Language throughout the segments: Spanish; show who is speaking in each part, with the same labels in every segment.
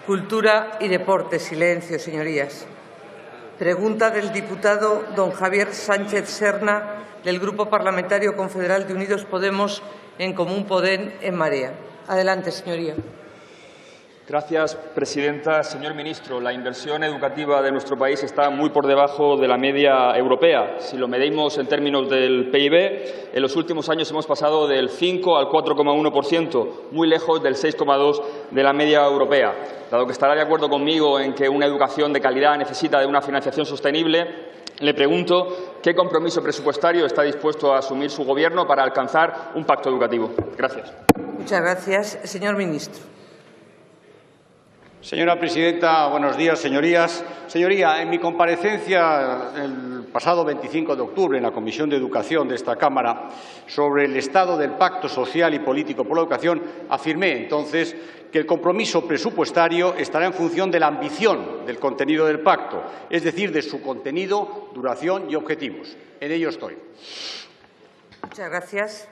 Speaker 1: Cultura y deporte. Silencio, señorías. Pregunta del diputado don Javier Sánchez Serna, del Grupo Parlamentario Confederal de Unidos Podemos, en Común Podem, en Marea. Adelante, señoría.
Speaker 2: Gracias, presidenta. Señor ministro, la inversión educativa de nuestro país está muy por debajo de la media europea. Si lo medimos en términos del PIB, en los últimos años hemos pasado del 5 al 4,1%, muy lejos del 6,2% de la media europea. Dado que estará de acuerdo conmigo en que una educación de calidad necesita de una financiación sostenible, le pregunto qué compromiso presupuestario está dispuesto a asumir su Gobierno para alcanzar un pacto educativo. Gracias.
Speaker 1: Muchas gracias. Señor ministro.
Speaker 3: Señora presidenta, buenos días, señorías. Señoría, en mi comparecencia el pasado 25 de octubre en la Comisión de Educación de esta Cámara sobre el estado del Pacto Social y Político por la Educación, afirmé entonces que el compromiso presupuestario estará en función de la ambición del contenido del pacto, es decir, de su contenido, duración y objetivos. En ello estoy.
Speaker 1: Muchas gracias.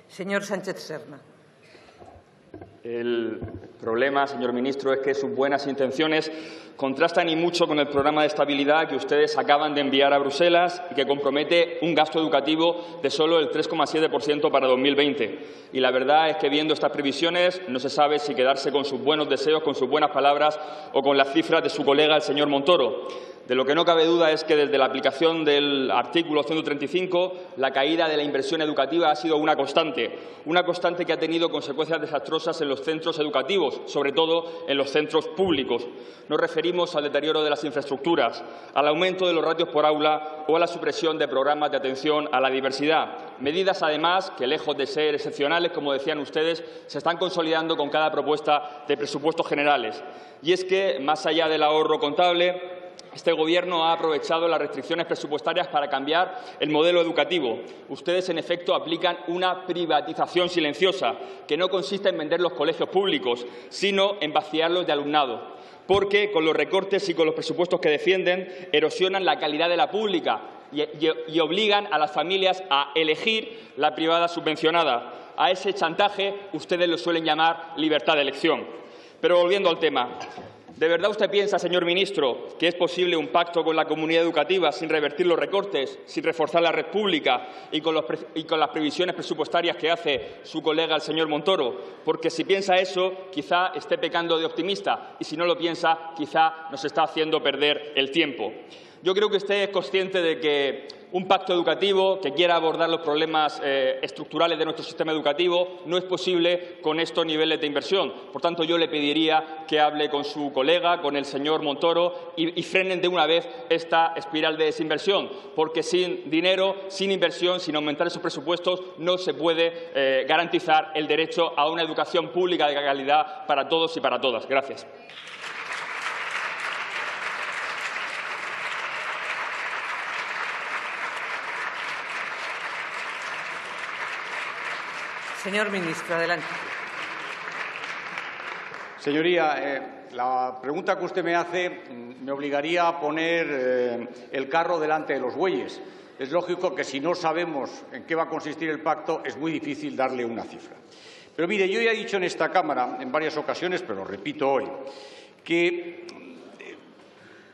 Speaker 1: Señor Sánchez Serna.
Speaker 2: El problema, señor ministro, es que sus buenas intenciones contrastan y mucho con el programa de estabilidad que ustedes acaban de enviar a Bruselas y que compromete un gasto educativo de solo el 3,7% para 2020. Y la verdad es que, viendo estas previsiones, no se sabe si quedarse con sus buenos deseos, con sus buenas palabras o con las cifras de su colega, el señor Montoro. De lo que no cabe duda es que desde la aplicación del artículo 135 la caída de la inversión educativa ha sido una constante que ha tenido consecuencias desastrosas en los centros educativos, sobre todo en los centros públicos. Nos referimos al deterioro de las infraestructuras, al aumento de los ratios por aula o a la supresión de programas de atención a la diversidad. Medidas, además, que lejos de ser excepcionales, como decían ustedes, se están consolidando con cada propuesta de presupuestos generales. Y es que, más allá del ahorro contable, este Gobierno ha aprovechado las restricciones presupuestarias para cambiar el modelo educativo. Ustedes, en efecto, aplican una privatización silenciosa, que no consiste en vender los colegios públicos, sino en vaciarlos de alumnado, porque con los recortes y con los presupuestos que defienden erosionan la calidad de la pública y obligan a las familias a elegir la privada subvencionada. A ese chantaje ustedes lo suelen llamar libertad de elección. Pero volviendo al tema, ¿de verdad usted piensa, señor ministro, que es posible un pacto con la comunidad educativa sin revertir los recortes, sin reforzar la red pública y con las previsiones presupuestarias que hace su colega, el señor Montoro? Porque si piensa eso, quizá esté pecando de optimista, y si no lo piensa, quizá nos está haciendo perder el tiempo. Yo creo que usted es consciente de que un pacto educativo que quiera abordar los problemas estructurales de nuestro sistema educativo no es posible con estos niveles de inversión. Por tanto, yo le pediría que hable con su colega, con el señor Montoro, y frenen de una vez esta espiral de desinversión, porque sin dinero, sin inversión, sin aumentar esos presupuestos, no se puede garantizar el derecho a una educación pública de calidad para todos y para todas. Gracias.
Speaker 1: Señor ministro, adelante.
Speaker 3: Señoría, la pregunta que usted me hace me obligaría a poner el carro delante de los bueyes. Es lógico que si no sabemos en qué va a consistir el pacto es muy difícil darle una cifra. Pero mire, yo ya he dicho en esta Cámara en varias ocasiones, pero lo repito hoy, que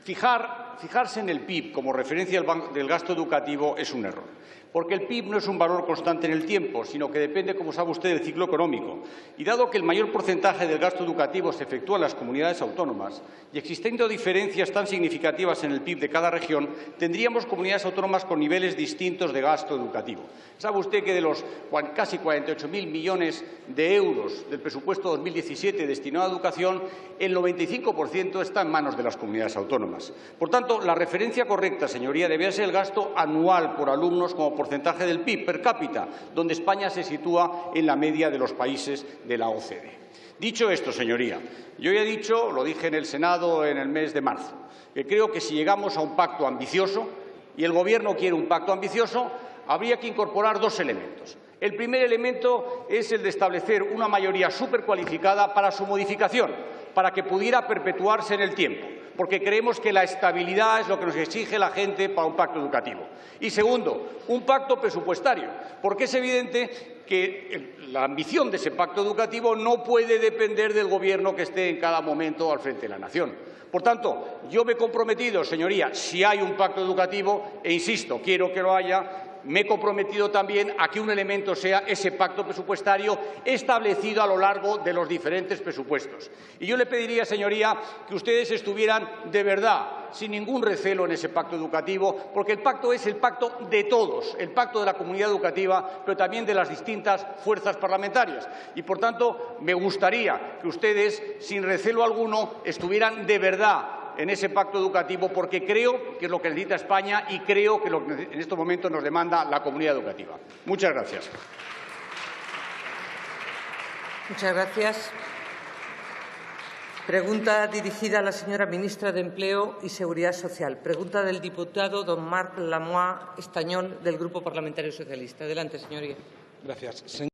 Speaker 3: fijarse en el PIB como referencia del gasto educativo es un error. Porque el PIB no es un valor constante en el tiempo, sino que depende, como sabe usted, del ciclo económico. Y dado que el mayor porcentaje del gasto educativo se efectúa en las comunidades autónomas y existiendo diferencias tan significativas en el PIB de cada región, tendríamos comunidades autónomas con niveles distintos de gasto educativo. Sabe usted que de los casi 48.000 millones de euros del presupuesto 2017 destinado a educación, el 95% está en manos de las comunidades autónomas. Por tanto, la referencia correcta, señoría, debe ser el gasto anual por alumnos como porcentaje del PIB per cápita, donde España se sitúa en la media de los países de la OCDE. Dicho esto, señoría, yo ya he dicho, lo dije en el Senado en el mes de marzo, que creo que si llegamos a un pacto ambicioso, y el Gobierno quiere un pacto ambicioso, habría que incorporar dos elementos. El primer elemento es el de establecer una mayoría supercualificada para su modificación, para que pudiera perpetuarse en el tiempo. porque creemos que la estabilidad es lo que nos exige la gente para un pacto educativo. Y segundo, un pacto presupuestario, porque es evidente que la ambición de ese pacto educativo no puede depender del Gobierno que esté en cada momento al frente de la nación. Por tanto, yo me he comprometido, señoría, si hay un pacto educativo, e insisto, quiero que lo haya, me he comprometido también a que un elemento sea ese pacto presupuestario establecido a lo largo de los diferentes presupuestos. Y yo le pediría, señoría, que ustedes estuvieran de verdad sin ningún recelo en ese pacto educativo, porque el pacto es el pacto de todos, el pacto de la comunidad educativa, pero también de las distintas fuerzas parlamentarias. Y, por tanto, me gustaría que ustedes, sin recelo alguno, estuvieran de verdad en ese pacto educativo, porque creo que es lo que necesita España y creo que lo que en estos momentos nos demanda la comunidad educativa. Muchas gracias.
Speaker 1: Muchas gracias. Pregunta dirigida a la señora ministra de Empleo y Seguridad Social. Pregunta del diputado don Marc Lamois Estañón, del Grupo Parlamentario Socialista. Adelante, señoría.
Speaker 4: Gracias.